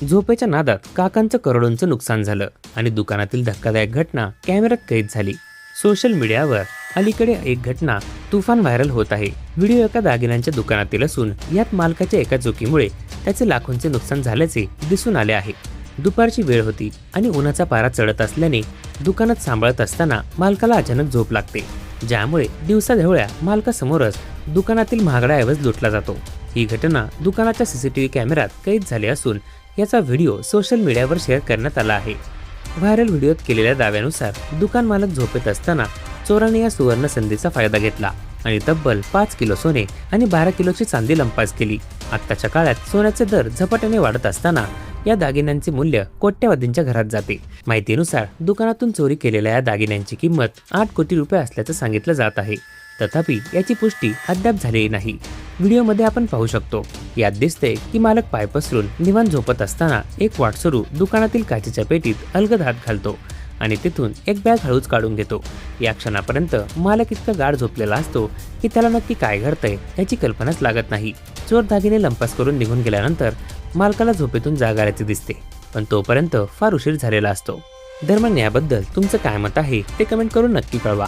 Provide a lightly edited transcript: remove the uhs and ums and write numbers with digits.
झोपेच्या नादात काकांचं करोडोंचं नुकसान झालं आणि दुकानातील धक्कादायक घटना कॅमेऱ्यात कैद झाली। सोशल मीडियावर अलीकडे एक घटना तुफान व्हायरल होत आहे। व्हिडिओ एका दागिन्यांच्या दुकानातील असून यात मालकाच्या एका चुकीमुळे त्याचे लाखोंचे नुकसान झाल्याचे दिसून आले आहे। दुपारची वेळ होती आणि उन्हाचा पारा चढत असल्याने दुकानात सांभाळत असताना मालकाला अचानक झोप लागते, ज्यामुळे दिवसाढवळ्या मालकासमोरच दुकानातील महागडा ऐवज लुटला जातो। ही घटना दुकानाच्या सीसीटीव्ही कॅमेऱ्यात कैद झाली असून याचा व्हिडिओ सोशल मीडियावर शेअर करण्यात आला आहे। व्हायरल व्हिडिओत केलेल्या दाव्यानुसार दुकान मालक झोपेत असताना चोराने या सुवर्ण संधीचा फायदा घेतला आणि तब्बल 5 किलो सोने आणि 12 किलोची चांदी लंपास केली। आत्ताच्या काळात सोन्याचे दर झपाट्याने वाढत असताना या दागिन्यांचे मूल्य कोट्यवधींच्या घरात जाते। माहितीनुसार दुकानातून चोरी केलेल्या या दागिन्यांची किंमत 8 कोटी रुपये असल्याचं सांगितलं जात आहे। तथापि याची पुष्टी अद्याप झालेली नाही। व्हिडिओमध्ये आपण पाहू शकतो, यात दिसते की मालक पाय पसरून निवांत झोपत असताना एक वाटसरू दुकानातील काचेच्या पेटीत अलगद हात घालतो आणि तिथून एक बॅग हळूच काढून घेतो। या क्षणापर्यंत मालक इतका गाढ झोपलेला असतो की त्याला नक्की काय घडतंय याची कल्पनाच लागत नाही। चोर दागिने लंपास करून निघून गेल्यानंतर मालकाला झोपेतून जाग आल्याचे दिसते, पण तोपर्यंत फार उशीर झालेला असतो। दरम्यान याबद्दल तुमचं काय मत आहे ते कमेंट करून नक्की कळवा।